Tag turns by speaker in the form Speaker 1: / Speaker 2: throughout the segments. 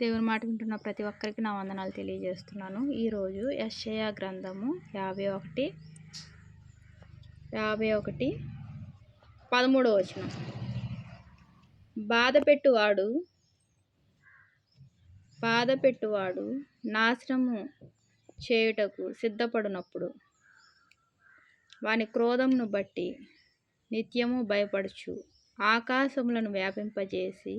Speaker 1: దేవుని మాట వింటున్న ప్రతి ఒక్కరికి నా వందనాలు తెలియజేస్తున్నాను. ఈరోజు యెషయా గ్రంథము 13వ వచనం. బాధపెట్టువాడు నాశనము చేయుటకు సిద్ధపడినప్పుడు వాని క్రోధమును బట్టి నిత్యము భయపడుచు ఆకాశములను వ్యాపింపజేసి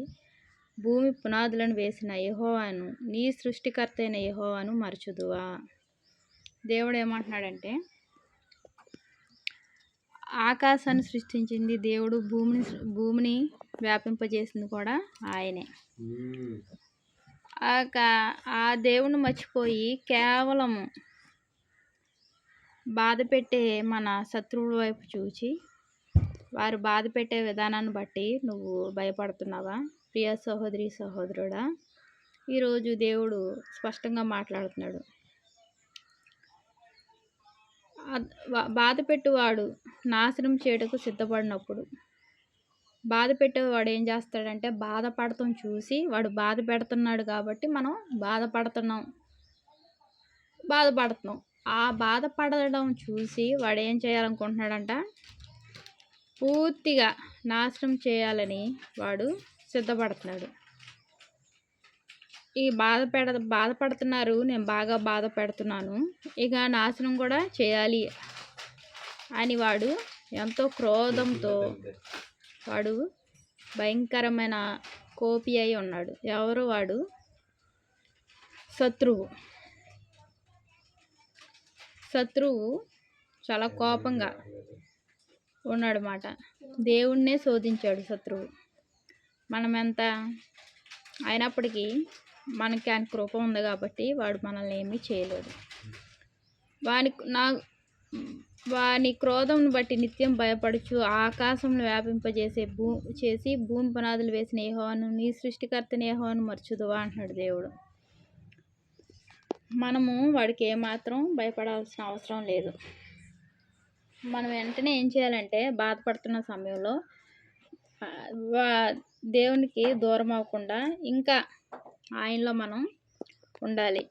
Speaker 1: భూమి పునాదులను వేసిన యెహోవాను, నీ సృష్టికర్త అయిన యెహోవాను మరచుదువా? దేవుడు ఏమంటున్నాడంటే, ఆకాశాన్ని సృష్టించింది దేవుడు, భూమిని వ్యాపింపజేసింది కూడా ఆయనే. ఆ దేవుని మర్చిపోయి కేవలము బాధ పెట్టే మన శత్రువుల వైపు చూచి వారు బాధ పెట్టే విధానాన్ని బట్టి నువ్వు భయపడుతున్నావా? ప్రియ సహోదరి సహోదరుడా, ఈరోజు దేవుడు స్పష్టంగా మాట్లాడుతున్నాడు. బాధ పెట్టువాడు నాశనం చేయటకు సిద్ధపడినప్పుడు, బాధ పెట్టేవాడు ఏం చేస్తాడంటే, బాధపడటం చూసి వాడు బాధ పెడుతున్నాడు కాబట్టి మనం బాధపడుతున్నాం. ఆ బాధపడడం చూసి వాడు ఏం చేయాలనుకుంటున్నాడంట, పూర్తిగా నాశనం చేయాలని వాడు సిద్ధపడుతున్నాడు. ఈ బాధపడుతున్నారు, నేను బాగా బాధ పెడుతున్నాను, ఇక నాశనం కూడా చేయాలి అని వాడు ఎంతో క్రోధంతో వాడు భయంకరమైన కోపి అయి ఉన్నాడు. ఎవరు వాడు? శత్రువు చాలా కోపంగా ఉన్నాడు మాట. దేవుణ్ణే శోధించాడు శత్రువు. మనం ఎంత అయినప్పటికీ మనకి ఆయన కృప ఉంది కాబట్టి వాడు మనల్ని ఏమీ చేయలేడు. వాని క్రోధంను బట్టి నిత్యం భయపడుచు ఆకాశంలో చేసి భూమి పునాదులు వేసిన యెహోవాను, నీ సృష్టికర్తని యెహోవాను మరచుదువా అంటున్నాడు దేవుడు. మనము వాడికి ఏమాత్రం భయపడాల్సిన అవసరం లేదు. మనం వెంటనే ఏం చేయాలంటే, బాధపడుతున్న సమయంలో దేవునికి దూరం అవ్వకుండా ఇంకా ఆయనలో మనం ఉండాలి.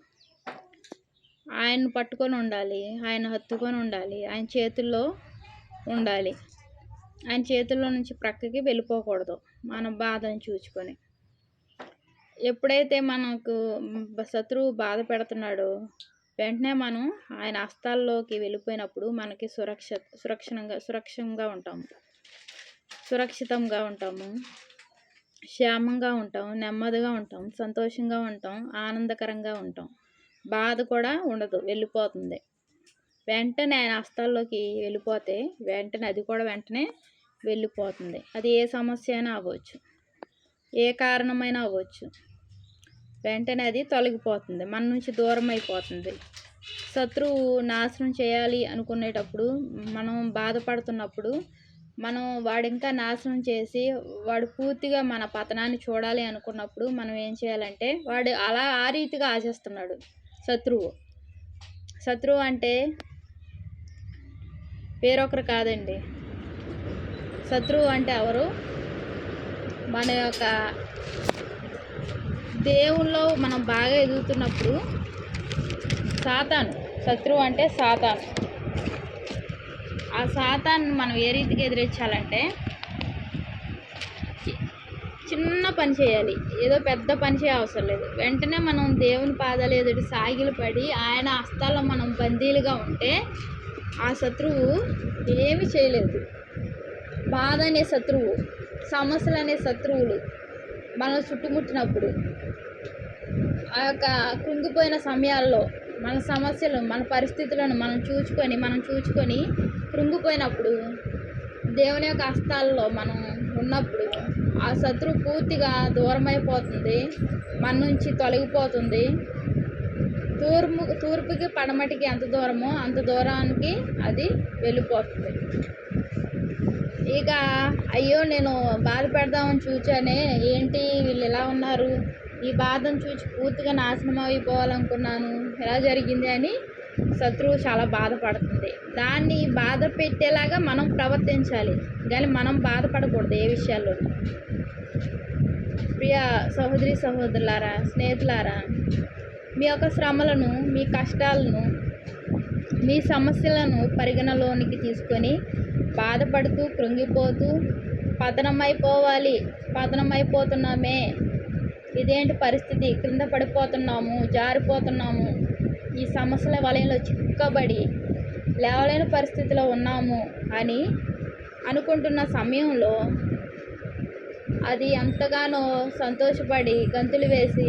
Speaker 1: ఆయన్ని పట్టుకొని ఉండాలి, ఆయన హత్తుకొని ఉండాలి, ఆయన చేతుల్లో ఉండాలి. ఆయన చేతుల్లో నుంచి ప్రక్కకి వెళ్ళిపోకూడదు మన బాధను చూసుకొని. ఎప్పుడైతే మనకు శత్రువు బాధ పెడుతున్నాడో వెంటనే మనం ఆయన హస్తాల్లోకి వెళ్ళిపోయినప్పుడు మనకి సురక్షితంగా ఉంటాము, క్షేమంగా ఉంటాం, నెమ్మదిగా ఉంటాం, సంతోషంగా ఉంటాం, ఆనందకరంగా ఉంటాం. బాధ కూడా ఉండదు, వెళ్ళిపోతుంది. వెంటనే ఆయన హస్తాల్లోకి వెళ్ళిపోతే వెంటనే వెళ్ళిపోతుంది. అది ఏ సమస్య అయినా అవ్వచ్చు, ఏ కారణమైనా అవ్వచ్చు, వెంటనే అది తొలగిపోతుంది, మన నుంచి దూరం అయిపోతుంది. శత్రువు నాశనం చేయాలి అనుకునేటప్పుడు, మనం బాధపడుతున్నప్పుడు, మనం వాడు ఇంకా నాశనం చేసి వాడు పూర్తిగా మన పతనాన్ని చూడాలి అనుకున్నప్పుడు మనం ఏం చేయాలంటే, వాడు ఆ రీతిగా ఆశిస్తున్నాడు శత్రువు అంటే వేరొకరు కాదండి. శత్రువు అంటే ఎవరు? మన యొక్క దేవుల్లో మనం బాగా ఎదుగుతున్నప్పుడు శత్రువు అంటే సాతాను. ఆ సాతాన్ని మనం ఏ రీతిగా ఎదిరించాలంటే, చిన్న పని చేయాలి, ఏదో పెద్ద పని చేయ అవసరం లేదు. వెంటనే మనం దేవుని పాదాలు ఎదుటి సాగిలు పడి ఆయన హస్తాల్లో మనం బందీలుగా ఉంటే ఆ శత్రువు ఏమి చేయలేదు. బాధ అనే శత్రువు, సమస్యలు అనే శత్రువులు మనం చుట్టుముట్టినప్పుడు, ఆ యొక్క కృంగిపోయిన సమయాల్లో మన సమస్యలు, మన పరిస్థితులను మనం చూచుకొని కృంగిపోయినప్పుడు దేవుని యొక్క హస్తాల్లో మనం ఉన్నప్పుడు ఆ శత్రువు పూర్తిగా దూరం అయిపోతుంది, మన నుంచి తొలగిపోతుంది. తూర్పుకి పడమటికి ఎంత దూరమో అంత దూరానికి అది వెళ్ళిపోతుంది. ఇక అయ్యో నేను బాధ పెడదామని చూచానే, ఏంటి వీళ్ళు ఇలా ఉన్నారు, ఈ బాధను చూసి పూర్తిగా నాశనం అయిపోవాలనుకున్నాను, ఎలా జరిగింది అని శత్రువు చాలా బాధపడుతుంది. దాన్ని బాధ పెట్టేలాగా మనం ప్రవర్తించాలి, కానీ మనం బాధపడకూడదు ఏ విషయాల్లో. ప్రియ సహోదరి సహోదరులారా, స్నేహితులారా, మీ యొక్క శ్రమలను, మీ కష్టాలను, మీ సమస్యలను పరిగణలోనికి తీసుకొని బాధపడుతూ కృంగిపోతూ పతనమైపోతున్నామే, ఇదేంటి పరిస్థితి, క్రింద పడిపోతున్నాము, జారిపోతున్నాము, ఈ సమస్యల వలయంలో చిక్కబడి లేవలేని పరిస్థితిలో ఉన్నాము అని అనుకుంటున్న సమయంలో అది ఎంతగానో సంతోషపడి గంతులు వేసి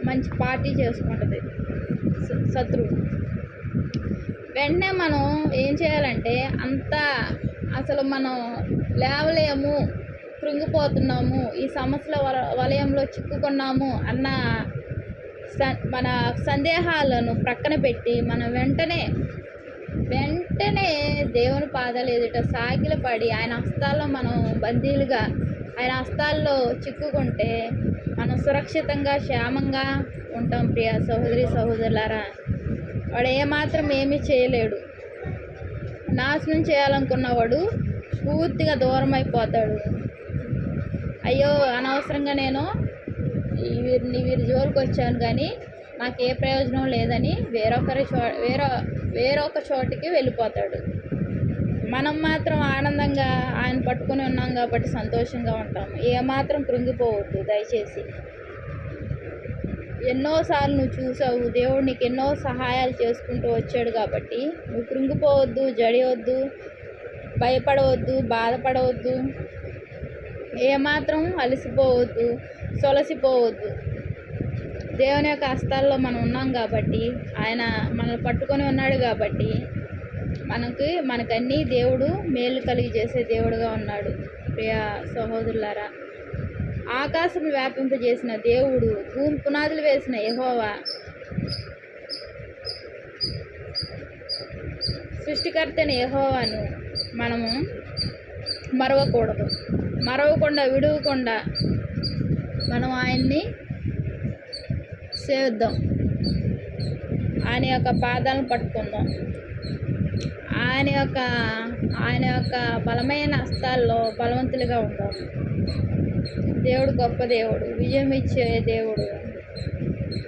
Speaker 1: మంచి పార్టీ చేసుకుంటుంది శత్రువు. వెంటనే మనం ఏం చేయాలంటే, అసలు మనం లేవలేము, కృంగిపోతున్నాము, ఈ సమస్యల వలయంలో చిక్కుకున్నాము అన్న మన సందేహాలను ప్రక్కన పెట్టి మనం వెంటనే దేవుని పాదాలు ఎదుట సాగిలపడి ఆయన హస్తాల్లో మనం బందీలుగా ఆయన హస్తాల్లో చిక్కుకుంటే మనం సురక్షితంగా క్షేమంగా ఉంటాం. ప్రియ సహోదరి సహోదరులారా, వాడు ఏమాత్రం ఏమీ చేయలేడు. నాశనం చేయాలనుకున్నవాడు పూర్తిగా దూరం అయిపోతాడు. అయ్యో, అనవసరంగా నేను వీరి జోలికి వచ్చాను కానీ నాకు ఏ ప్రయోజనం లేదని వేరొక చోటికి వెళ్ళిపోతాడు. మనం మాత్రం ఆనందంగా ఆయన పట్టుకొని ఉన్నాం కాబట్టి సంతోషంగా ఉంటాము. ఏమాత్రం కృంగిపోవద్దు దయచేసి. ఎన్నోసార్లు నువ్వు చూసావు, దేవుడు నీకు ఎన్నో సహాయాలు చేసుకుంటూ వచ్చాడు కాబట్టి నువ్వు కృంగిపోవద్దు, జడియవద్దు, భయపడవద్దు, బాధపడవద్దు, ఏమాత్రం అలసిపోవద్దు, సొలసిపోవద్దు. దేవుని యొక్క హస్తాల్లో మనం ఉన్నాం కాబట్టి, ఆయన మనల్ని పట్టుకొని ఉన్నాడు కాబట్టి మనకన్నీ దేవుడు మేలు కలిగి చేసే దేవుడుగా ఉన్నాడు. ప్రియ సహోదరులారా, ఆకాశం వ్యాపింపజేసిన దేవుడు, భూమి పునాదులు వేసిన యెహోవా, సృష్టికర్తైన యెహోవాను మనము మరవకుండా విడవకుండా మనం ఆయన్ని సేవిద్దాం. ఆయన యొక్క పాదాలను పట్టుకుందాం. ఆయన యొక్క బలమైన హస్తాల్లో బలవంతులుగా ఉంటాం. దేవుడు గొప్ప దేవుడు, విజయం ఇచ్చే దేవుడు.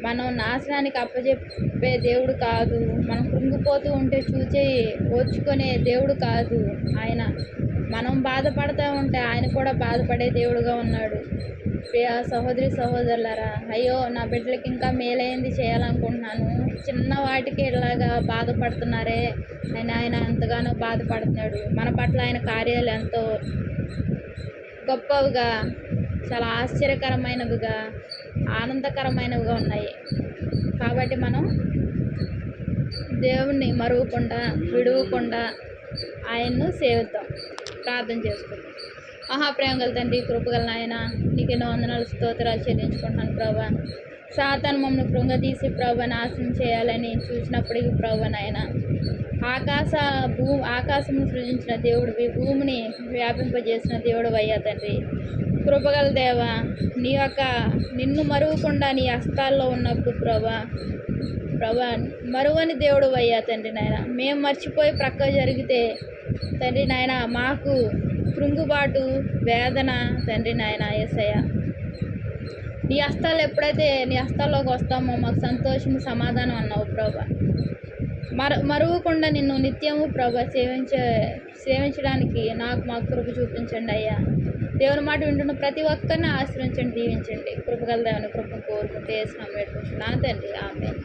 Speaker 1: మనం నాశనానికి అప్పచెప్పే దేవుడు కాదు. మనం కృంగిపోతూ ఉంటే చూచి ఓర్చుకునే దేవుడు కాదు ఆయన. మనం బాధపడుతూ ఉంటే ఆయన కూడా బాధపడే దేవుడుగా ఉన్నాడు. ప్రియ సహోదరి సహోదరులారా, అయ్యో నా బిడ్డలకి ఇంకా మేలైంది చేయాలనుకుంటున్నాను, చిన్న వాటికి ఇలాగా బాధపడుతున్నారే అని ఆయన ఎంతగానో బాధపడుతున్నాడు. మన పట్ల ఆయన కార్యాలు ఎంతో గొప్పవిగా, చాలా ఆశ్చర్యకరమైనవిగా, ఆనందకరమైనవిగా ఉన్నాయి. కాబట్టి మనం దేవుణ్ణి మరువకుండా విడవకుండా ఆయన్ను సేవిద్దాం. ప్రార్థన చేసుకుందాం. మహాప్రేమ గల తండ్రి, కృపగల నాయన, నీకు ఎన్నో వందనాలు స్తోత్రాలు చెల్లించుకుంటున్నాను ప్రభా. సాతాను మమ్మల్ని కృంగదీసి ప్రభా నాశనం చేయాలని చూసినప్పటికీ ప్రభా నాయన, ఆకాశమును సృజించిన దేవుడివి, భూమిని వ్యాపింపజేసిన దేవుడు అయ్యా తండ్రి. కృపగల దేవ, నిన్ను మరువకుండా నీ హస్తాల్లో ఉన్నప్పుడు ప్రభా మరువని దేవుడు అయ్యా తండ్రి నాయన. మేము మర్చిపోయి ప్రక్క జరిగితే తండ్రి నాయన, మాకు కృంగుబాటు, వేదన తండ్రి నాయన యేసయ్య, నీ హస్తాలు ఎప్పుడైతే నీ హస్తాల్లోకి వస్తామో మాకు సంతోషము, సమాధానం అన్నావు ప్రభా. మరువకుండా నిన్ను నిత్యము ప్రభా సేవించడానికి మాకు కృప చూపించండి అయ్యా. దేవుని మాట వింటున్న ప్రతి ఒక్కరిని ఆశ్రయించండి, దీవించండి. కృపగల దేవుని కృపను కోరుకుంటే వేసినాం, పెట్టుకుంటున్నాను తండ్రి. ఆమేన్.